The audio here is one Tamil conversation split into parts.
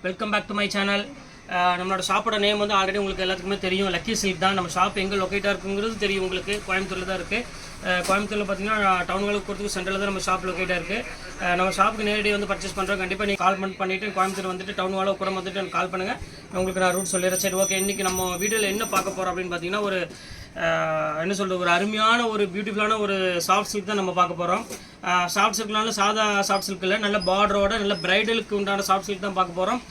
Welcome back to my channel. நம்மளோட ஷாப்போட நேம் வந்து ஆல்ரெடி உங்களுக்கு எல்லாத்துக்குமே தெரியும், லக்கி சில்க் தான். நம்ம ஷாப் எங்கே லொக்கேட்டாக இருக்குங்கிறது தெரியும் உங்களுக்கு. கோயம்புத்தூரில் தான் இருக்குது. கோயம்புத்தூரில் பார்த்தீங்கன்னா டவுன்களுக்கு போகிறதுக்கு சென்டரில் தான் நம்ம ஷாப் லொக்கேட்டாக இருக்குது. நம்ம ஷாப்புக்கு நேரடி வந்து பர்ச்சேஸ் பண்ணுறோம். கண்டிப்பாக நீங்கள் கால் பண்ணிவிட்டு கோயம்புத்தூர் வந்துட்டு டவுன் வாழ கூட வந்துட்டு எனக்கு கால் பண்ணுங்கள். உங்களுக்கு நான் ரூட் சொல்லிடுறேன். சரி, ஓகே. இன்றைக்கி நம்ம வீடியோவில் என்ன பார்க்க போகிறோம் அப்படின்னு பார்த்தீங்கன்னா, ஒரு என்ன சொல்கிறது, ஒரு அருமையான ஒரு பியூட்டிஃபுல்லான ஒரு சாஃப்ட் சில்க் தான் நம்ம பார்க்க போகிறோம். சாஃப்ட் சில்க்னால சாதா சாஃப்ட் சில்க் இல்லை, நல்ல பார்டரோட நல்ல பிரைடலுக்கு உண்டான சாஃப்ட் சில்க் தான் பார்க்க போகிறோம்.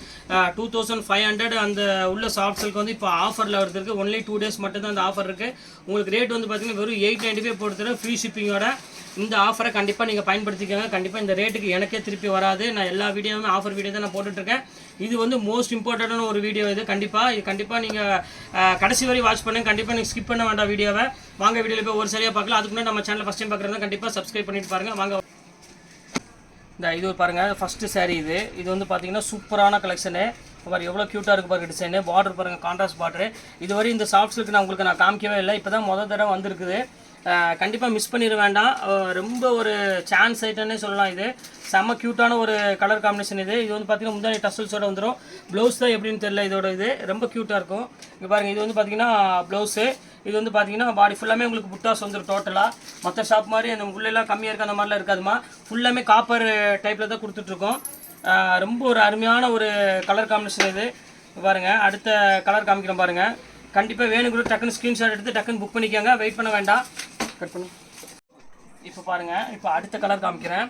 2500 அந்த உள்ள சாஃப்ட் சில்க் வந்து இப்போ ஆஃபரில் வருதுருக்கு. ஒன்லி 2 days மட்டும் தான் அந்த ஆஃபர் இருக்குது. உங்களுக்கு ரேட் வந்து பார்த்தீங்கன்னா வெறும் 895 போட்டு ஃப்ரீ ஷிப்பிங்கோட. இந்த ஆஃபரை கண்டிப்பாக நீங்கள் பயன்படுத்திக்கோங்க. கண்டிப்பாக இந்த ரேட்டுக்கு எனக்கே திருப்பி வராது. நான் எல்லா வீடியோவுமே ஆஃபர் வீடியோ தான் நான் போட்டுட்ருக்கேன். இது வந்து மோஸ்ட் இம்பார்ட்டண்டான ஒரு வீடியோ. இது கண்டிப்பாக நீங்கள் கடைசி வரை வாட்ச் பண்ணுங்கள். கண்டிப்பாக நீங்கள் ஸ்கிப் பண்ண வேண்டாம் வீடியோவை. வாங்க வீடியோவில் போய் ஒரு சரியாக பார்க்கலாம். அதுக்கு முன்னாடி நம்ம சேனல் ஃபஸ்ட் டைம் பார்க்குறதா கண்டிப்பாக சப்ஸ்கிரைப் பண்ணிட்டு பாருங்கள். வாங்க. இது பாருங்கள், ஃபஸ்ட்டு சாரீ. இது வந்து பார்த்தீங்கன்னா சூப்பரான கலெக்ஷனு. பாருங்கள் எவ்வளோ க்யூட்டாக இருக்குது பாருங்கள் டிசைனு. பார்டர் பாருங்கள், கான்ட்ராஸ்ட் பார்டரு. இதுவரை இந்த சாஃப்ட் சில்க் நான் காமிக்கவே இல்லை. இப்போ தான் முதல் தடவை வந்திருக்குது. கண்டிப்பாக மிஸ் பண்ணிட வேண்டாம். ரொம்ப ஒரு சான்ஸ் ஐட்டம்னே சொல்லலாம். இது செம்ம க்யூட்டான ஒரு கலர் காம்பினேஷன். இது வந்து பார்த்தீங்கன்னா முந்தானி டசல்ஸோட வந்துடும். ப்ளவுஸ் தான் எப்படின்னு தெரியல. இதோட இது ரொம்ப க்யூட்டாக இருக்கும். இங்கே பாருங்கள், இது வந்து பார்த்தீங்கன்னா ப்ளவுஸு. இது வந்து பார்த்தீங்கன்னா பாடி ஃபுல்லாமே உங்களுக்கு புட்டாஸ் வந்துடும் டோட்டலாக. மற்ற ஷாப் மாதிரி அந்த உள்ளெல்லாம் கம்மியாக இருக்குது அந்த மாதிரிலாம் இருக்காதுமா. ஃபுல்லாமே காப்பர் டைப்பில் தான் கொடுத்துட்ருக்கோம். ரொம்ப ஒரு அருமையான ஒரு கலர் காம்பினேஷன். இது பாருங்கள், அடுத்த கலர் காமிக்கிறோம் பாருங்கள். கண்டிப்பாக வேணுங்கிற டக்குன்னு ஸ்க்ரீன்ஷாட் எடுத்து டக்குன்னு புக் பண்ணிக்கோங்க. வெயிட் பண்ண வேண்டாம். கட் பண்ணி இப்போ பாருங்கள், இப்போ அடுத்த கலர் காமிக்கிறேன்.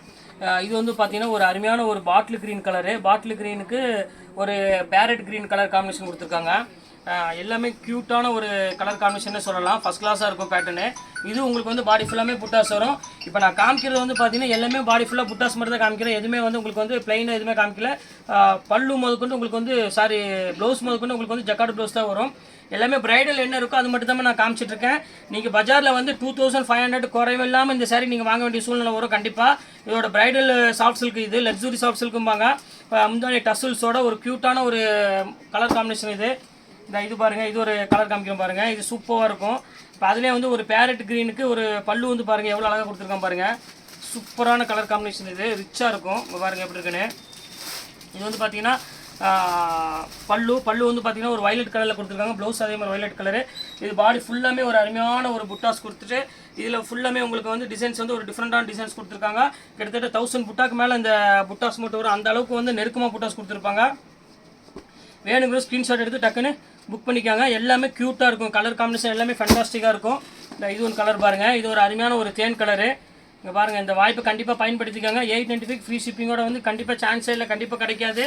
இது வந்து பார்த்தீங்கன்னா ஒரு அருமையான ஒரு பாட்டில் க்ரீன் கலரு. பாட்டில் க்ரீனுக்கு ஒரு பேரட் க்ரீன் கலர் காம்பினேஷன் கொடுத்துருக்காங்க. எல்லாமே க்யூட்டான ஒரு கலர் காம்பினேஷன் சொல்லலாம். ஃபஸ்ட் கிளாஸாக இருக்கும் பேட்டர்னு. இது உங்களுக்கு வந்து பாடி ஃபுல்லாமே புட்டாஸ் வரும். இப்போ நான் காமிக்கிறது வந்து பார்த்தீங்கன்னா எல்லாமே பாடி ஃபுல்லாக புட்டாஸ் மட்டும் தான் காமிக்கிறேன். எதுவுமே வந்து உங்களுக்கு வந்து பிளைனாக எதுவுமே காமிக்கல. பல்லு முதற்கொண்டு உங்களுக்கு வந்து ப்ளவுஸ் முதற்கொண்டு உங்களுக்கு வந்து ஜக்கார்டு ப்ளவுஸ் தான் வரும். எல்லாமே பிரைடல் என்ன இருக்கோ அது மட்டும் தான் நான் காமிச்சிட்ருக்கேன். நீங்கள் பஜாரில் வந்து 2500 குறைவு இல்லாமல் இந்த சாரீ நீங்கள் வாங்க வேண்டிய சூழ்நிலை வரும். கண்டிப்பாக இதோட பிரைடல் சாஃப்ட் சில்க். இது லக்ஸுரி சாஃப்ட் சில்க்கும்பாங்க. முந்தானி டசல்ஸோட ஒரு க்யூட்டான ஒரு கலர் காம்பினேஷன். இது பாருங்கள், இது ஒரு கலர் காமிக்கிறோம் பாருங்கள். இது சூப்பராக இருக்கும். இப்போ அதுலேயே வந்து ஒரு பேரட் க்ரீனுக்கு ஒரு பல்லு வந்து பாருங்கள் எவ்வளோ அழகாக கொடுத்துருக்கான் பாருங்கள். சூப்பரான கலர் காம்பினேஷன். இது ரிச்சாக இருக்கும். பாருங்கள் எப்படி இருக்குன்னு. இது வந்து பார்த்தீங்கன்னா பல்லு வந்து பார்த்தீங்கன்னா ஒரு வயலட் கலரில் கொடுத்துருக்காங்க. ப்ளவுஸ் அதே மாதிரி வயலட் கலரு. இது பாடி ஃபுல்லாமே ஒரு அருமையான ஒரு புட்டாஸ் கொடுத்துட்டு இதில் ஃபுல்லாமே உங்களுக்கு வந்து டிசைன்ஸ் வந்து ஒரு டிஃப்ரெண்ட்டான டிசைன்ஸ் கொடுத்துருக்காங்க. கிட்டத்தட்ட 1000 புட்டாக்கு மேலே இந்த புட்டாஸ் மட்டும் வரும். அந்த அளவுக்கு வந்து நெருக்கமாக புட்டாஸ் கொடுத்துருப்பாங்க. வேணுங்கிற ஸ்க்ரீன்ஷாட் எடுத்து டக்குன்னு புக் பண்ணிக்காங்க. எல்லாமே க்யூட்டாக இருக்கும். கலர் காம்பினேஷன் எல்லாமே ஃபேண்டாஸ்டிக்காக இருக்கும். இது ஒரு கலர் பாருங்கள். இது ஒரு அருமையான ஒரு தேன் கலரு. இங்கே பாருங்கள், இந்த வாய்ப்பை கண்டிப்பாக பயன்படுத்திக்காங்க. 895 ஃப்ரீ ஷிப்பிங்கோட வந்து கண்டிப்பாக சான்ஸே இல்லை, கண்டிப்பாக கிடைக்காது.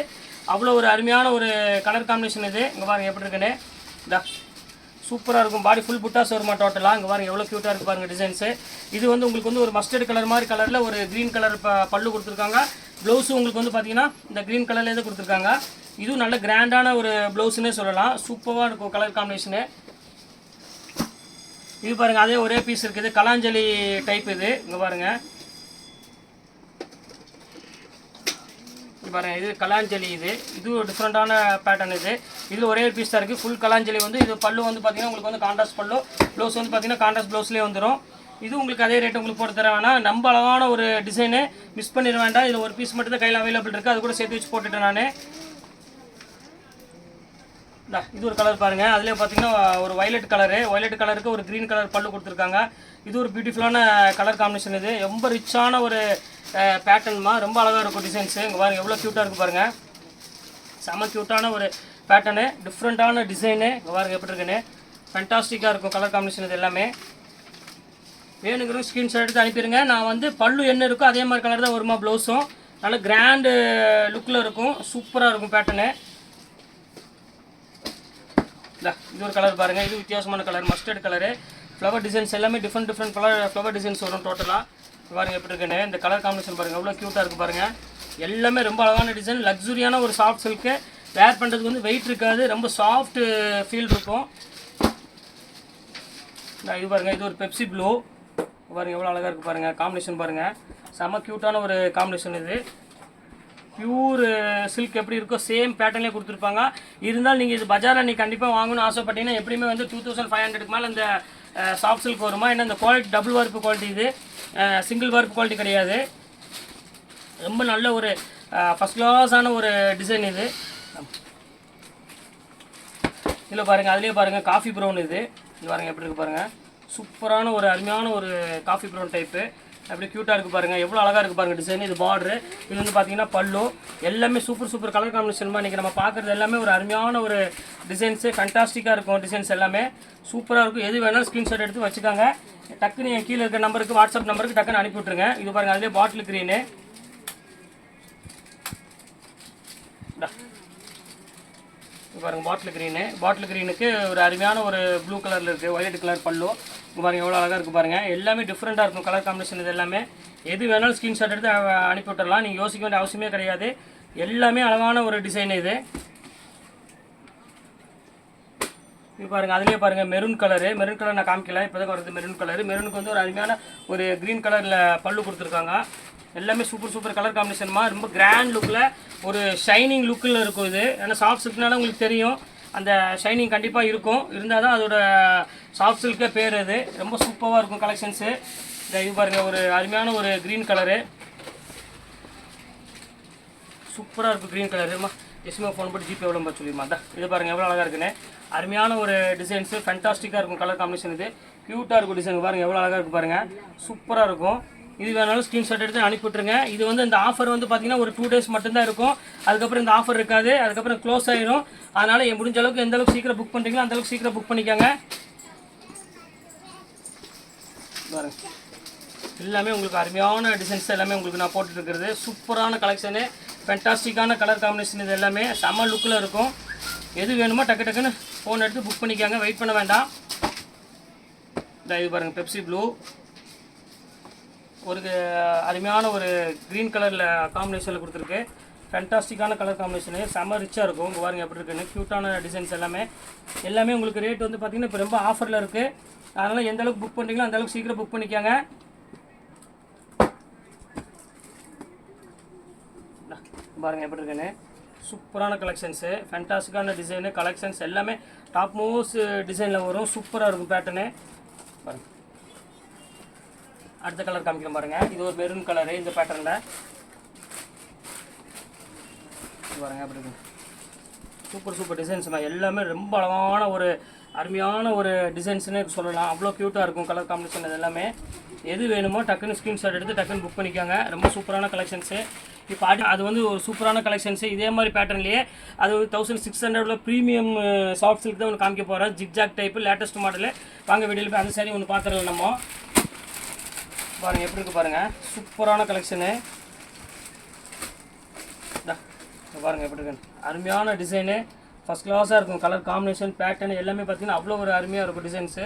அவ்வளோ ஒரு அருமையான ஒரு கலர் காம்பினேஷன். இது இங்கே பாருங்கள் எப்படி இருக்குன்னு. சூப்பராக இருக்கும். பாடி ஃபுல் புட்டாஸ் வருமா டோட்டலாக. இங்கே பாருங்கள் எவ்வளோ க்யூட்டாக இருக்குது பாருங்கள் டிசைன்ஸு. இது வந்து உங்களுக்கு வந்து ஒரு மஸ்டர்ட் கலர் மாதிரி கலரில் ஒரு க்ரீன் கலர் பல்லு கொடுத்துருக்காங்க. ப்ளவுஸும் உங்களுக்கு வந்து பார்த்தீங்கன்னா இந்த க்ரீன் கலர்லேயே தான் கொடுத்துருக்காங்க. இதுவும் நல்ல கிராண்டான ஒரு ப்ளவுஸ்ன்னே சொல்லலாம். சூப்பராக இருக்கும் கலர் காம்பினேஷனு. இது பாருங்கள், அதே ஒரே பீஸ் இருக்குது. கலாஞ்சலி டைப். இது இங்கே பாருங்கள், இது பாருங்கள், இது கலாஞ்சலி. இது ஒரு டிஃப்ரெண்ட்டான பேட்டர்ன். இதில் ஒரே பீஸ் தான் இருக்குது. ஃபுல் கலாஞ்சலி வந்து இது பல்லு வந்து பார்த்தீங்கன்னா உங்களுக்கு வந்து கான்ட்ராஸ்ட் பல்லு. ப்ளவுஸ் வந்து பார்த்தீங்கன்னா கான்ட்ராஸ்ட் ப்ளவுஸ்லேயே வந்துடும். இது உங்களுக்கு அதே ரேட்டு உங்களுக்கு போட்டு தர வேணாம். நம்ம அழகான ஒரு டிசைனு, மிஸ் பண்ணிட வேண்டாம். இதில் ஒரு பீஸ் மட்டும் தான் கையில் அவைலபிள் இருக்குது. அது கூட சேர்த்து வச்சு போட்டுட்டேன் நான். இது ஒரு கலர் பாருங்கள். அதிலே பார்த்தீங்கன்னா ஒரு வயலட் கலருக்கு ஒரு க்ரீன் கலர் பல்லு கொடுத்துருக்காங்க. இது ஒரு பியூட்டிஃபுல்லான கலர் காம்பினேஷன். இது ரொம்ப ரிச்சான ஒரு பேட்டர்ன்மா. ரொம்ப அழகாக இருக்கும் டிசைன்ஸு. இங்கே பாருங்கள் எவ்வளோ க்யூட்டாக இருக்குது பாருங்கள். செம்ம க்யூட்டான ஒரு பேட்டர்னு, டிஃப்ரெண்ட்டான டிசைனு. இங்கே பாருங்கள் எப்படி இருக்குன்னு. ஃபேண்டாஸ்டிக்காக இருக்கும் கலர் காம்பினேஷன். இது எல்லாமே வேணுங்கிற ஸ்க்ரீன்ஷாட் எடுத்து அனுப்பிடுங்க. நான் வந்து பல்லு என்ன இருக்கோ அதே மாதிரி கலர் தான் வருமா. ப்ளவுஸும் நல்ல கிராண்டு லுக்கில் இருக்கும். சூப்பராக இருக்கும் பேட்டர்னு. இது ஒரு கலர் பாருங்கள். இது வித்தியாசமான colour, mustard colour. Flower designs எல்லாமே டிஃப்ரெண்ட் ஃப்ளவர் டிசைன்ஸ் வரும் டோட்டலாக. பாருங்கள் எப்படி இருக்குன்னு. இந்த கலர் காம்பினேஷன் பாருங்கள் எவ்வளோ க்யூட்டாக இருக்குது பாருங்கள். எல்லாமே ரொம்ப அழகான டிசைன். லக்ஸுரியான ஒரு சாஃப்ட் சில்க்கு. வேர் பண்ணுறதுக்கு வந்து வெயிட் இருக்காது. ரொம்ப சாஃப்ட் ஃபீல் இருக்கும். இது பாருங்கள், இது ஒரு பெப்சி ப்ளூ. பாருங்கள் எவ்வளோ அழகாக இருக்குது பாருங்கள். காம்பினேஷன் பாருங்கள், செம்ம க்யூட்டான ஒரு காம்பினேஷன். இது பியூர் சில்க் எப்படி இருக்கோ சேம் பேட்டர்ன்லேயே கொடுத்துருப்பாங்க. இருந்தாலும் நீங்கள் இது பஜாரில் நீங்கள் கண்டிப்பாக வாங்கணும்னு ஆசைப்பட்டீங்கன்னா எப்படியுமே வந்து 2500 மேலே இந்த சாஃப்ட் சில்க் வருமா. ஏன்னா இந்த குவாலிட்டி டபுள் வார்ப்பு குவாலிட்டி. இது சிங்கிள் வார்ப்பு குவாலிட்டி கிடையாது. ரொம்ப நல்ல ஒரு ஃபஸ்ட் கிளாஸான ஒரு டிசைன். இது இதில் பாருங்கள், அதுலேயே பாருங்கள் காஃபி ப்ரௌன் இது பாருங்கள் எப்படி இருக்குது பாருங்கள். சூப்பரான ஒரு அருமையான ஒரு காஃபி ப்ரௌன் டைப்பு, அப்படி க்யூட்டாக இருக்குது பாருங்கள். எவ்வளோ அழகாக இருக்குது பாருங்கள் டிசைன். இது பார்டரு, இது வந்து பார்த்தீங்கன்னா பல்லு, எல்லாமே சூப்பர் கலர் காம்பினேஷன்மா. இன்றைக்கி நம்ம பார்க்குறது எல்லாமே ஒரு அருமையான ஒரு டிசைன்ஸு, ஃபண்டாஸ்டிக்காக இருக்கும் டிசைன்ஸ் எல்லாமே சூப்பராக இருக்கும். எது வேணாலும் ஸ்க்ரீன்ஷாட் எடுத்து வச்சுக்காங்க. டக்குன்னு என் கீழே இருக்க நம்பருக்கு, வாட்ஸ்அப் நம்பருக்கு டக்குன்னு அனுப்பி விட்ருங்க. இது பாருங்கள், அதிலே பாட்டில் க்ரீனு, பாருங்கள் பாட்டில் க்ரீனுக்கு ஒரு அருமையான ஒரு ப்ளூ கலரில் இருக்குது, ஒயிட் கலர் பல்லு. இங்கே பாருங்கள் எவ்வளோ அழகாக இருக்குது பாருங்கள். எல்லாமே டிஃப்ரெண்ட்டாக இருக்கும் கலர் காம்பினேஷன். இது எல்லாமே எது வேணாலும் ஸ்க்ரீன்ஷாட் எடுத்து அனுப்பி விட்டுடலாம். நீங்கள் யோசிக்க வேண்டிய அவசியமே கிடையாது. எல்லாமே அழகான ஒரு டிசைன் இது. இது பாருங்கள், அதுலேயே பாருங்கள் மெரூன் கலர் நான் காமிக்கல, இப்போ தான் வருது மெரூன் கலர். மெரூனுக்கு வந்து ஒரு அருமையான ஒரு க்ரீன் கலரில் பல்லு கொடுத்துருக்காங்க. எல்லாமே சூப்பர் கலர் காம்பினேஷன்மா. ரொம்ப கிராண்ட் லுக்கில் ஒரு ஷைனிங் லுக்கில் இருக்கும் இது. ஏன்னா சாஃப்ட் சில்க்னால உங்களுக்கு தெரியும், அந்த ஷைனிங் கண்டிப்பாக இருக்கும். இருந்தால் தான் அதோட சாஃப்ட் சில்க்கே பேர். அது ரொம்ப சூப்பராக இருக்கும் கலெக்ஷன்ஸு. இது பாருங்கள், ஒரு அருமையான ஒரு க்ரீன் கலரு, சூப்பராக இருக்கும் க்ரீன் கலருமா. எஸ்எம்ஓ ஃபோன் போட்டு ஜிபே எவ்வளோ சொல்லிடுமா. தான் இது பாருங்கள் எவ்வளோ அழகாக இருக்குன்னு. அருமையான ஒரு டிசைன்ஸு, ஃபண்டாஸ்டிக்காக இருக்கும் கலர் காம்பினேஷன். இது க்யூட்டாக இருக்கும் டிசைன் பாருங்கள், எவ்வளோ அழகாக இருக்குது பாருங்கள், சூப்பராக இருக்கும். இது வேணாலும் ஸ்க்ரீன்ஷாட் எடுத்து அனுப்பிவிட்ருங்க. இது வந்து இந்த ஆஃபர் வந்து பார்த்தீங்கன்னா ஒரு 2 days மட்டும்தான் இருக்கும். அதுக்கப்புறம் இந்த ஆஃபர் இருக்காது, அதுக்கப்புறம் க்ளோஸ் ஆகிடும். அதனால் முடிஞ்ச அளவுக்கு எந்த அளவுக்கு சீக்கிரம் புக் பண்ணுறீங்களோ அந்தளவுக்கு சீக்கிரம் புக் பண்ணிக்கோங்க. பாருங்க, எல்லாமே உங்களுக்கு அருமையான டிசைன்ஸ் எல்லாமே உங்களுக்கு நான் போட்டுருக்கிறது. சூப்பரான கலெக்ஷனு, ஃபென்டாஸ்டிக்கான கலர் காம்பினேஷன். இது எல்லாமே செம்ம லுக்கில் இருக்கும். எது வேணுமோ டக்குன்னு ஃபோன் எடுத்து புக் பண்ணிக்கோங்க, வெயிட் பண்ண வேண்டாம். இது பாருங்கள் பெப்சி ப்ளூ, ஒரு அருமையான ஒரு க்ரீன் கலரில் காம்பினேஷனில் கொடுத்துருக்கு. ஃபேண்டாஸ்டிக்கான கலர் காம்பினேஷனு, செம்ம ரிச்சாக இருக்கும். உங்கள் பாருங்கள் எப்படி இருக்குன்னு, க்யூட்டான டிசைன்ஸ் எல்லாமே உங்களுக்கு ரேட் வந்து பார்த்திங்கன்னா இப்போ ரொம்ப ஆஃபரில் இருக்குது. அதனால் எந்த அளவுக்கு புக் பண்ணுறீங்களோ அந்த அளவுக்கு சீக்கிரம் புக் பண்ணிக்கோங்க. பாருங்கள் எப்படி இருக்குன்னு, சூப்பரான கலெக்ஷன்ஸு, ஃபேண்டாஸ்டிக்கான டிசைனு, கலெக்ஷன்ஸ் எல்லாமே டாப் மோஸ்ட் டிசைனில் வரும். சூப்பராக இருக்கும் பேட்டர்னு. பாருங்கள், அடுத்த கலர் காமிக்கிறேன் பாருங்கள். இது ஒரு மெரூன் கலரு, இந்த பேட்டர்னில் பாருங்கள் அப்படி இருக்கு. சூப்பர் டிசைன்ஸ்மா. எல்லாமே ரொம்ப அழகான ஒரு அருமையான ஒரு டிசைன்ஸ்னு சொல்லலாம். அவ்வளோ க்யூட்டாக இருக்கும் கலர் காம்பினேஷன். இது எல்லாமே எது வேணுமோ டக்குன்னு ஸ்க்ரீன்ஷாட் எடுத்து டக்குன்னு புக் பண்ணிக்கோங்க. ரொம்ப சூப்பரான கலெக்ஷன்ஸு. இப்போ அது வந்து ஒரு சூப்பரான கலெக்ஷன்ஸு. இதே மாதிரி பேட்டர்ன்லேயே அது 1600 ப்ரீமியம் சாஃப்ட் சில்க் தான் ஒன்று காமிக்க போகிறேன். Zigzag type, latest model. வாங்க வீடியோவில் போய் அந்த சாரி ஒன்று பார்க்குறோம் நம்ம. பாருங்கள் எப்படி இருக்குது பாருங்கள், சூப்பரான கலெக்ஷனு. பாருங்கள் எப்படி இருக்கு, அருமையான டிசைனு, ஃபஸ்ட் கிளாஸாக இருக்கும். கலர் காம்பினேஷன், பேட்டர்ன் எல்லாமே பார்த்தீங்கன்னா அவ்வளோ ஒரு அருமையாக இருக்கும் டிசைன்ஸு.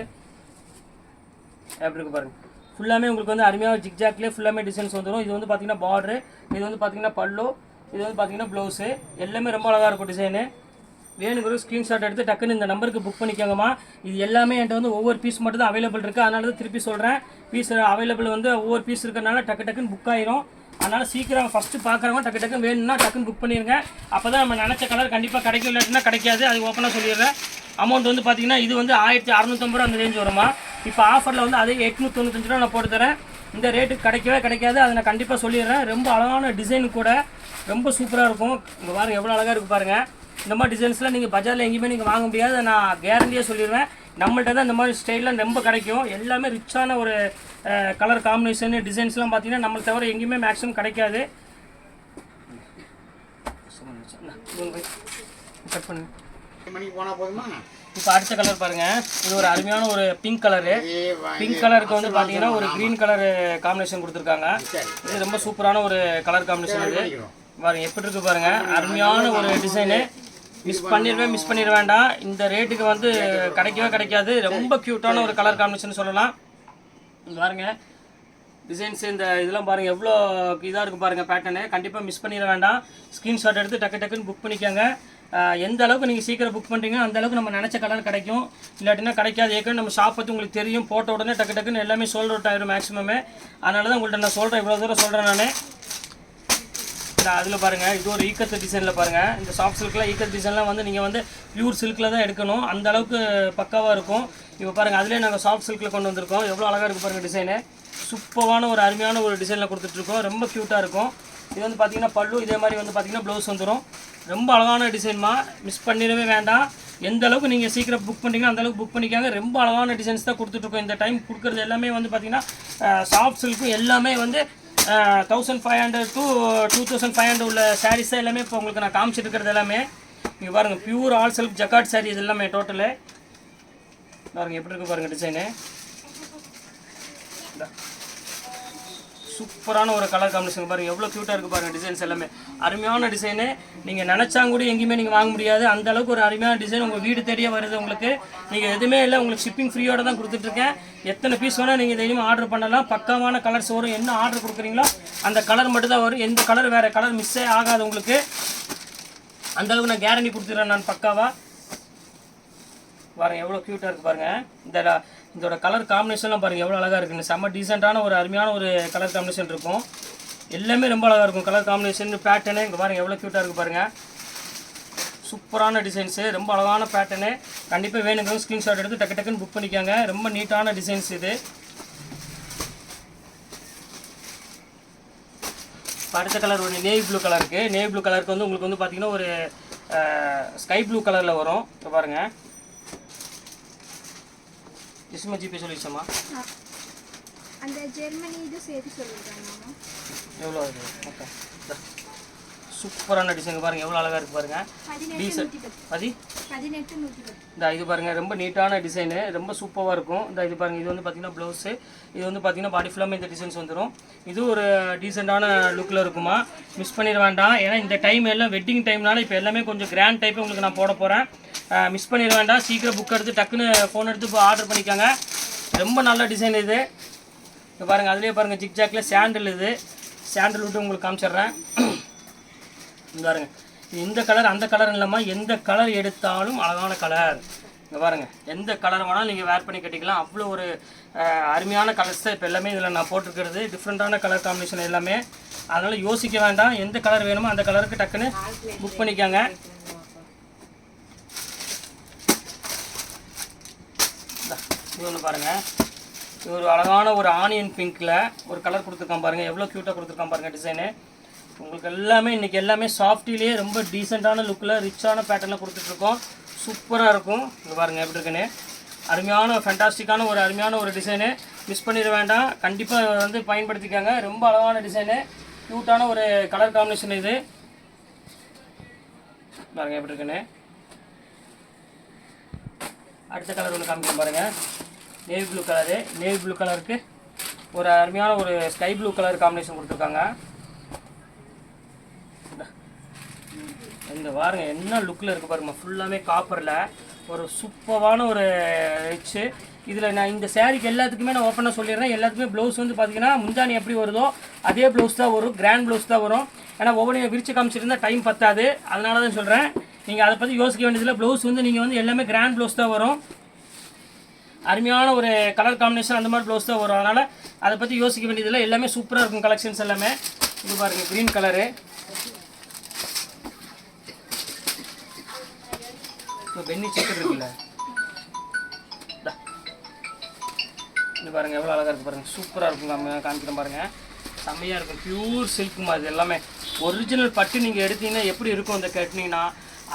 எப்படி இருக்குது பாருங்கள், ஃபுல்லாமே உங்களுக்கு வந்து அருமையாக ஜிக்ஜாக்லேயே ஃபுல்லாமே டிசைன்ஸ் வந்துடும். இது வந்து பார்த்தீங்கன்னா பார்டரு, இது வந்து பார்த்தீங்கன்னா பல்லு, இது வந்து பார்த்தீங்கன்னா ப்ளவுஸு. எல்லாமே ரொம்ப அழகாக இருக்கும் டிசைனு. வேணுங்கிற ஸ்க்ரீன்ஷாட் எடுத்து டக்குன்னு இந்த நம்பருக்கு புக் பண்ணிக்கோங்கம்மா. இது எல்லாமே என்கிட்ட வந்து ஒவ்வொரு பீஸ் மட்டும் தான் அவைலபிள் இருக்குது. அதனால தான் திருப்பி சொல்கிறேன், பீஸ் அவைலபிள் வந்து ஒவ்வொரு பீஸ் இருக்கிறனால டக்குன்னு புக் ஆயிரும். அதனால் சீக்கிரம் ஃபஸ்ட்டு பார்க்குறவங்க டக்குன்னு வேணும்னா டக்குன்னு புக் பண்ணிடுங்க. அப்போ தான் நம்ம நினச்ச கலர் கண்டிப்பாக கிடைக்கும், இல்லாட்டினா கிடைக்காது. அது ஓப்பனாக சொல்லிடுறேன். அமௌண்ட் வந்து பார்த்தீங்கன்னா இது வந்து 1650 ரூபா அந்த ரேஞ்ச் வருமா. இப்போ ஆஃபரில் வந்து அதே 895 ரூபா நான் போட்டு தரேன். இந்த ரேட்டுக்கு கிடைக்காது. அதை நான் கண்டிப்பாக சொல்லிடுறேன். ரொம்ப அழகான டிசைன் கூட, ரொம்ப சூப்பராக இருக்கும். இங்கே பாருங்கள் எவ்வளோ அழகாக இருக்குது பாருங்கள். இந்த மாதிரி டிசைன்ஸ்லாம் நீங்கள் பஜாரில் எங்கேயுமே நீங்கள் வாங்க முடியாது, நான் கேரண்டியாக சொல்லிடுவேன். நம்மள்ட்ட தான் இந்த மாதிரி ஸ்டைல்லாம் ரொம்ப கிடைக்கும். எல்லாமே ரிச்சான ஒரு கலர் காம்பினேஷன் டிசைன்ஸ்லாம் பார்த்தீங்கன்னா நம்மளுக்கு தவிர எங்கேயுமே மேக்ஸிமம் கிடைக்காது. கட் பண்ணு மணிக்கு போனால் போதுமா. இப்போ அடுத்த கலர் பாருங்கள், இது ஒரு அருமையான ஒரு பிங்க் கலரு. பிங்க் கலருக்கு வந்து பார்த்தீங்கன்னா ஒரு க்ரீன் கலர் காம்பினேஷன் கொடுத்துருக்காங்க. இது ரொம்ப சூப்பரான ஒரு கலர் காம்பினேஷன். இது பாருங்கள் எப்படி இருக்குது பாருங்கள், அருமையான ஒரு டிசைனு. மிஸ் பண்ணிட வேண்டாம். இந்த ரேட்டுக்கு வந்து கிடைக்காது. ரொம்ப க்யூட்டான ஒரு கலர் காம்பினேஷன் சொல்லலாம். பாருங்கள் டிசைன்ஸ், இந்த இதெல்லாம் பாருங்கள் எவ்வளோ இதாக இருக்குது பாருங்கள் பேட்டர்னு. கண்டிப்பாக மிஸ் பண்ணிட வேண்டாம். ஸ்க்ரீன்ஷாட் எடுத்து டக்குன்னு புக் பண்ணிக்கோங்க. எந்த அளவுக்கு நீங்கள் சீக்கிரம் புக் பண்ணுறீங்கன்னா அந்த அளவுக்கு நம்ம நினச்ச கலர் கிடைக்கும், இல்லாட்டினா கிடைக்காது. ஏற்கனவே நம்ம ஷாப் பற்றி உங்களுக்கு தெரியும், போட்ட உடனே டக்குன்னு எல்லாமே சோல்ட் அவுட் ஆகிடும் மேக்ஸிமமே. அதனால தான் உங்கள்கிட்ட நான் சொல்கிறேன், இவ்வளோ தூரம் சொல்கிறேன் நான். அதில் பாருங்கள், இது ஒரு ஈக்கத்து டிசைனில் பாருங்கள். இந்த சாஃப்ட் சில்க்லாம் ஈக்கத்து டிசைன்லாம் வந்து நீங்கள் வந்து பியூர் சில்கில் தான் எடுக்கணும், அந்த அளவுக்கு பக்காவாக இருக்கும். இப்போ பாருங்கள், அதிலே நாங்கள் சாஃப்ட் சில்கில் கொண்டு வந்திருக்கோம். எவ்வளோ அழகாக இருக்குது பாருங்கள் டிசைனு. சூப்பரான ஒரு அருமையான ஒரு டிசைனில் கொடுத்துட்ருக்கோம். ரொம்ப க்யூட்டாக இருக்கும். இது வந்து பார்த்திங்கன்னா பல்லு, இதே மாதிரி வந்து பார்த்திங்கன்னா ப்ளவுஸ் வந்துடும். ரொம்ப அழகான டிசைன்மா, மிஸ் பண்ணிடவே வேண்டாம். எந்த அளவுக்கு நீங்கள் சீக்கிரம் புக் பண்ணிங்கன்னா அந்த அளவுக்கு புக் பண்ணிக்காங்க. ரொம்ப அழகான டிசைன்ஸ் தான் கொடுத்துட்ருக்கோம். இந்த டைம் கொடுக்குறது எல்லாமே வந்து பார்த்திங்கன்னா சாஃப்ட் சில்க்கும் எல்லாமே வந்து 1500 to 2500 உள்ள சாரீஸ் தான் எல்லாமே இப்போ உங்களுக்கு நான் காமிச்சிட்டு இருக்கிறது எல்லாமே. நீங்கள் பாருங்கள் pure all self jacquard sari இது எல்லாமே டோட்டலு பாருங்கள் எப்படி இருக்குது பாருங்கள் டிசைனு. சூப்பரான ஒரு கலர் காம்பினேஷன் பாருங்கள் எவ்வளோ க்யூட்டாக இருக்குது பாருங்கள். டிசைன்ஸ் எல்லாமே அருமையான டிசைனு. நீங்கள் நினச்சாங்க கூட எங்கேயுமே நீங்கள் வாங்க முடியாது அந்த அளவுக்கு ஒரு அருமையான டிசைன் உங்கள் வீடு தேடியே வருது உங்களுக்கு. நீங்கள் எதுவுமே இல்லை உங்களுக்கு ஷிப்பிங் ஃப்ரீயோடு தான் கொடுத்துட்ருக்கேன். எத்தனை பீஸ் வேணால் நீங்கள் தைரியமாக ஆர்டர் பண்ணலாம். பக்காவான கலர்ஸ் வரும். என்ன ஆர்டர் கொடுக்குறீங்களோ அந்த கலர் மட்டும் தான் வரும். எந்த கலர் வேறு கலர் மிஸ்ஸே ஆகாது உங்களுக்கு. அந்தளவுக்கு நான் கேரண்டி கொடுத்துட்றேன் நான் பக்காவாக. பாருங்கள் எவ்வளோ க்யூட்டாக இருக்குது பாருங்கள். இதோட கலர் காம்பினேஷன்லாம் பாருங்கள் எவ்வளோ அழகாக இருக்குன்னு. செம்ம டீசெண்டான ஒரு அருமையான ஒரு கலர் காம்பினேஷன் இருக்கும். எல்லாமே ரொம்ப அழகாக இருக்கும் கலர் காம்பினேஷன் பேட்டர்னு. இங்கே பாருங்கள் எவ்வளோ க்யூட்டாக இருக்குது பாருங்கள். சூப்பரான டிசைன்ஸு ரொம்ப அழகான பேட்டர்னு. கண்டிப்பாக வேணுங்க ஸ்க்ரீன்ஷாட் எடுத்து டக்கு டக்குன்னு புக் பண்ணிக்காங்க. ரொம்ப நீட்டான டிசைன்ஸ் இது. அடுத்த கலர் ஒரு நேவி ப்ளூ கலர் இருக்குது. நேவி ப்ளூ கலருக்கு வந்து உங்களுக்கு வந்து பார்த்திங்கன்னா ஒரு ஸ்கை ப்ளூ கலரில் வரும். இப்போ பாருங்கள் ஜிஸ்மா ஜிபே சொல்லிடுச்சம்மா. அந்த ஜெர்மனி இது சேர்த்து சொல்லிடுறாங்க. எவ்வளோ இருக்குது? ஓகே சூப்பரான டிசைன் பாருங்கள் எவ்வளோ அழகாக இருக்குது பாருங்கள். டீசென்ட் 18 இந்த இது பாருங்கள் ரொம்ப நீட்டான டிசைனு ரொம்ப சூப்பராக இருக்கும். இந்த இது பாருங்கள் இது வந்து பார்த்திங்கன்னா ப்ளவுஸு. இது வந்து பார்த்திங்கன்னா பாடி ஃபுல்லாமே இந்த டிசைன்ஸ் வந்துடும். இது ஒரு டீசெண்டான லுக்கில் இருக்குமா. மிஸ் பண்ணிட வேண்டாம். ஏன்னா இந்த டைம் எல்லாம் வெட்டிங் டைம்னால இப்போ எல்லாமே கொஞ்சம் கிராண்ட் டைப்பு உங்களுக்கு நான் போட போகிறேன். மிஸ் பண்ணிட வேண்டாம். சீக்கிரம் புக் எடுத்து டக்குன்னு ஃபோன் எடுத்து இப்போ ஆர்டர் பண்ணிக்காங்க. ரொம்ப நல்ல டிசைன் இது. இப்போ பாருங்கள் அதுலேயே பாருங்கள் ஜிக்ஜாக்கில் சாண்டில் இது சாண்டில் விட்டு உங்களுக்கு காமிச்சிட்றேன். இங்கே பாருங்கள் இந்த கலர் அந்த கலர் இல்லாமல் எந்த கலர் எடுத்தாலும் அழகான கலர். இங்கே பாருங்கள் எந்த கலர் வேணாலும் நீங்கள் வேர் பண்ணி கட்டிக்கலாம். அவ்வளோ ஒரு அருமையான கலர்ஸ் தான் இப்போ எல்லாமே இதில் நான் போட்டிருக்கிறது. டிஃப்ரெண்ட்டான கலர் காம்பினேஷன் எல்லாமே. அதனால் யோசிக்க வேண்டாம். எந்த கலர் வேணுமோ அந்த கலருக்கு டக்குன்னு புக் பண்ணிக்காங்க. இது ஒன்று பாருங்கள் இது ஒரு அழகான ஒரு ஆனியன் பிங்க்கில் ஒரு கலர் கொடுத்துருக்கான் பாருங்கள். எவ்வளோ க்யூட்டாக கொடுத்துருக்கான் பாருங்கள் டிசைனு. உங்களுக்கு எல்லாமே இன்றைக்கி எல்லாமே சாஃப்டிலேயே ரொம்ப டீசெண்டான லுக்கில் ரிச்சான பேட்டர்னில் கொடுத்துட்ருக்கோம். சூப்பராக இருக்கும். இங்கே பாருங்கள் எப்படி இருக்குன்னு. அருமையான ஃபேண்டாஸ்டிக்கான ஒரு அருமையான ஒரு டிசைனு. மிஸ் பண்ணிட வேண்டாம். கண்டிப்பாக வந்து பயன்படுத்திக்காங்க. ரொம்ப அழகான டிசைனு க்யூட்டான ஒரு கலர் காம்பினேஷன் இது. பாருங்கள் எப்படி இருக்குன்னு. அடுத்த கலர் ஒன்று காமிக்க பாருங்கள். Navy blue colour. Navy blue கலருக்கு ஒரு அருமையான ஒரு ஸ்கை ப்ளூ கலர் காம்பினேஷன் கொடுத்துருக்காங்க. இந்த பாருங்கள் என்ன லுக்கில் இருக்குது பாருங்கள். ஃபுல்லாமே காப்பரில் ஒரு சூப்பரான ஒரு ரிச்சு. இதில் நான் இந்த சாரீக்கு எல்லாத்துக்குமே நான் ஓப்பனாக சொல்லிடுறேன். எல்லாத்துக்குமே ப்ளவுஸ் வந்து பார்த்திங்கன்னா முந்தானி எப்படி வருதோ அதே ப்ளவுஸ் தான் வரும். கிராண்ட் ப்ளவுஸ் தான் வரும். ஏன்னா ஒவ்வொன்றையும் விரிச்சு காமிச்சிருந்தா டைம் பத்தாது. அதனால தான் சொல்கிறேன். நீங்கள் அதை பற்றி யோசிக்க வேண்டியதில்லை. ப்ளவுஸ் வந்து நீங்கள் வந்து எல்லாமே கிராண்ட் ப்ளவுஸ் தான் வரும். அருமையான ஒரு கலர் காம்பினேஷன் அந்த மாதிரி ப்ளவுஸ் தான் வரும். அதனால் அதை பற்றி யோசிக்க வேண்டியதில்லை. எல்லாமே சூப்பராக இருக்கும் கலெக்ஷன்ஸ் எல்லாமே. இது பாருங்கள் க்ரீன் கலரு. இப்போ பென்னி செக்கர் இருக்குல்ல இது பாருங்கள் எவ்வளோ அழகாக இருக்குது பாருங்கள். சூப்பராக இருக்கும். காமிக்கிறேன் பாருங்கள். செம்மையாக இருக்கும். பியூர் சில்க்குமா இது எல்லாமே. ஒரிஜினல் பட்டு நீங்கள் எடுத்தீங்கன்னா எப்படி இருக்கும் அந்த கட்டினீங்கன்னா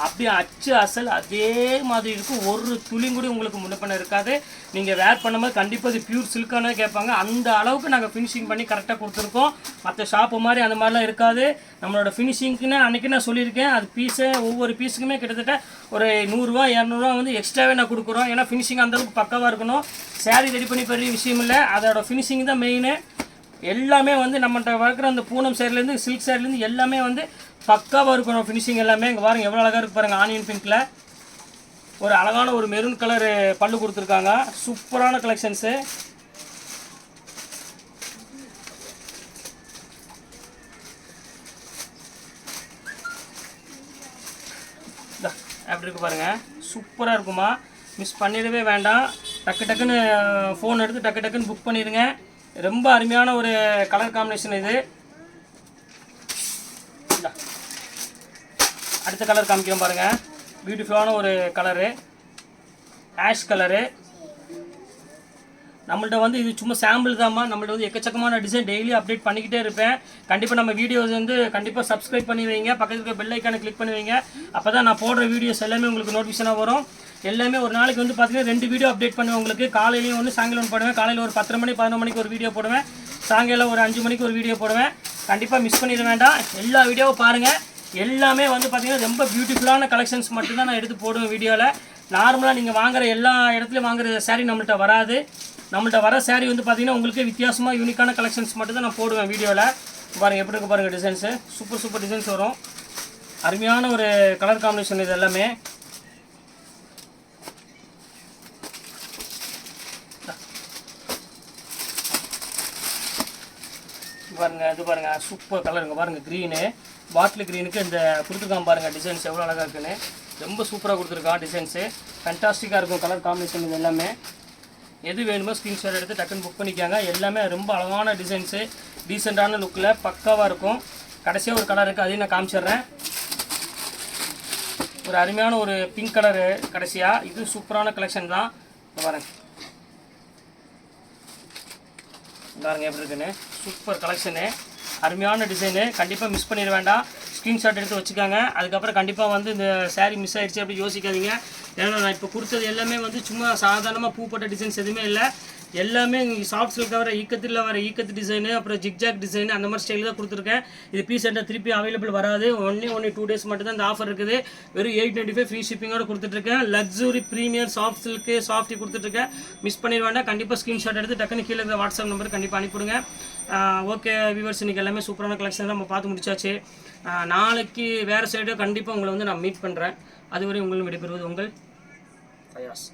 அப்படியே அச்சு அசல் அதே மாதிரி இருக்கும். ஒரு துளி கூட உங்களுக்கு முன்னப்பண்ண இருக்காது. நீங்கள் வேர் பண்ணும்போது கண்டிப்பாக இது பியூர் சில்கானே கேட்பாங்க. அந்த அளவுக்கு நாங்கள் ஃபினிஷிங் பண்ணி கரெக்டாக கொடுத்துருக்கோம். மற்ற ஷாப்பு மாதிரி அந்த மாதிரிலாம் இருக்காது. நம்மளோட ஃபினிஷிங்க்குன்னு அன்றைக்கி நான் சொல்லியிருக்கேன். அது பீஸு ஒவ்வொரு பீஸுக்குமே கிட்டத்தட்ட ஒரு 100 200 வந்து எக்ஸ்ட்ராவே நான் கொடுக்குறோம். ஏன்னா ஃபினிஷிங் அந்தளவுக்கு பக்காவாக இருக்கணும். சாரீ ரெடி பண்ணி பெரிய விஷயம் இல்லை. அதோட ஃபினிஷிங் தான் மெயினு. எல்லாமே வந்து நம்மகிட்ட வளர்க்குற அந்த பூனம் சேரிலேருந்து சில்க் சேரிலேருந்து எல்லாமே வந்து பக்காவாக இருக்கணும் ஃபினிஷிங் எல்லாமே. இங்கே பாருங்கள் எவ்வளோ அழகாக இருக்குது பாருங்கள். ஆனியன் பிங்க்கில் ஒரு அழகான ஒரு மெரூன் கலர் பல்லு கொடுத்துருக்காங்க. சூப்பரான கலெக்ஷன்ஸு. அப்படி இருக்கு பாருங்கள். சூப்பராக இருக்குமா. மிஸ் பண்ணிடவே வேண்டாம். டக்கு டக்குன்னு ஃபோன் எடுத்து டக்கு டக்குன்னு புக் பண்ணிடுங்க. ரொம்ப அருமையான ஒரு கலர் காம்பினேஷன் இது. அடுத்த கலர் காமிக்கிறோம் பாருங்கள். பியூட்டிஃபுல்லான ஒரு கலரு ஆஷ் கலரு. நம்மள்ட்ட வந்து இது சும்மா சாம்பிள் தான்மா. நம்மள்ட்ட வந்து எக்கச்சக்கமான டிசைன் டெய்லி அப்டேட் பண்ணிக்கிட்டே இருப்பேன். கண்டிப்பாக நம்ம வீடியோஸ் வந்து கண்டிப்பாக சப்ஸ்கிரைப் பண்ணி வைங்க, பக்கத்தில் இருக்க பெல் ஐக்கானை கிளிக் பண்ணி வைங்க. அப்போ தான் நான் போடுற வீடியோஸ் எல்லாமே உங்களுக்கு நோட்டிஃபிகேஷனாக வரும். எல்லாமே ஒரு நாளைக்கு வந்து பார்த்தீங்கன்னா 2 வீடியோ அப்டேட் பண்ணுவேன் உங்களுக்கு. காலையிலையும் ஒன்று, சாயங்காலம் ஒன்று போடுவேன். காலையில் ஒரு 10 மணி 11 மணிக்கு ஒரு வீடியோ போடுவேன். சாயங்காலம் ஒரு 5 மணிக்கு ஒரு வீடியோ போடுவேன். கண்டிப்பாக மிஸ் பண்ணிட வேண்டாம். எல்லா வீடியோவும் பாருங்கள். எல்லாமே வந்து பார்த்தீங்கன்னா ரொம்ப பியூட்டிஃபுல்லான கலெக்ஷன்ஸ் மட்டும்தான் நான் எடுத்து போடுவேன் வீடியோவில். நார்மலாக நீங்கள் வாங்குற எல்லா இடத்துலையும் வாங்குற saree நம்மள்ட்ட வராது. நம்மள்ட்ட வர saree வந்து பார்த்தீங்கன்னா உங்களுக்கு வித்தியாசமாக யூனிக்கான கலெக்ஷன்ஸ் மட்டும் தான் நான் போடுவேன் வீடியோவில். பாருங்கள் எப்படி இருக்கு பாருங்கள் டிசைன்ஸு. சூப்பர் டிசைன்ஸ் வரும். அருமையான ஒரு கலர் காம்பினேஷன் இது எல்லாமே. பாருங்கள் இது பாருங்கள் சூப்பர் கலருங்க. பாருங்கள் க்ரீனு, பாட்டில் க்ரீனுக்கு இந்த கொடுத்துருக்கான் பாருங்கள். டிசைன்ஸ் எவ்வளோ அழகாக இருக்குன்னு ரொம்ப சூப்பராக கொடுத்துருக்கான். டிசைன்ஸு ஃபேண்டாஸ்டிக்காக இருக்கும் கலர் காம்பினேஷன். இது எல்லாமே எது வேணுமோ ஸ்க்ரீன்ஷாட் எடுத்து டக்குன்னு புக் பண்ணிக்காங்க. எல்லாமே ரொம்ப அழகான டிசைன்ஸு, டீசெண்டான லுக்கில் பக்காவாக இருக்கும். கடைசியாக ஒரு கலர் இருக்குது, அதையும் நான் காமிச்சிடுறேன். ஒரு அருமையான ஒரு பிங்க் கலரு கடைசியாக. இது சூப்பரான கலெக்ஷன் தான். பாருங்கள் பாருங்க எப்படி இருக்குன்னு. சூப்பர் கலெக்ஷனு, அருமையான டிசைனு. கண்டிப்பாக மிஸ் பண்ணிட வேண்டாம். ஸ்க்ரீன்ஷாட் எடுத்து வச்சுக்காங்க. அதுக்கப்புறம் கண்டிப்பாக வந்து இந்த saree மிஸ் ஆகிடுச்சு அப்படி யோசிக்காதீங்க. ஏன்னா நான் இப்போ கொடுத்தது எல்லாமே வந்து சும்மா சாதாரணமாக பூப்பட்ட டிசைன்ஸ் எதுவுமே இல்லை. எல்லாமே சாஃப்ட் சில்கில் வர ஈக்கத்து டிசைனு, அப்புறம் ஜிக்ஜாக் டிசைனு, அந்த மாதிரி ஸ்டைலில் தான் கொடுத்துருக்கேன். இது பீஸ் சென்டர் திருப்பி அவைலபிள் வராது. ஒன்லி 2 days மட்டும் தான் இந்த ஆஃபர் இருக்குது. வெறும் 895 ஃப்ரீ ஷிப்பிங்கோட கொடுத்துட்ருக்கேன். லக்ஸுரி ப்ரீமியர் சாஃப்ட் சில்க்கு சாஃப்டி கொடுத்துட்ருக்கேன். மிஸ் பண்ணிட வேண்டாம். கண்டிப்பாக ஸ்க்ரீன்ஷாட் எடுத்து டக்குன்னு கீழே இருக்கிற வாட்ஸ்அப் நம்பர் கண்டிப்பாக அனுப்பிவிடுங்க. ஓகே வியூவர்ஸ், இன்றைக்கி எல்லாமே சூப்பரான கலெக்ஷன் நம்ம பார்த்து முடிச்சாச்சு. நாளைக்கு வேறு சைடு கண்டிப்பாக உங்களை வந்து நான் மீட் பண்ணுறேன். அதுவரை உங்களும் விடைபெறுவது உங்கள் ஃபயாஸ்.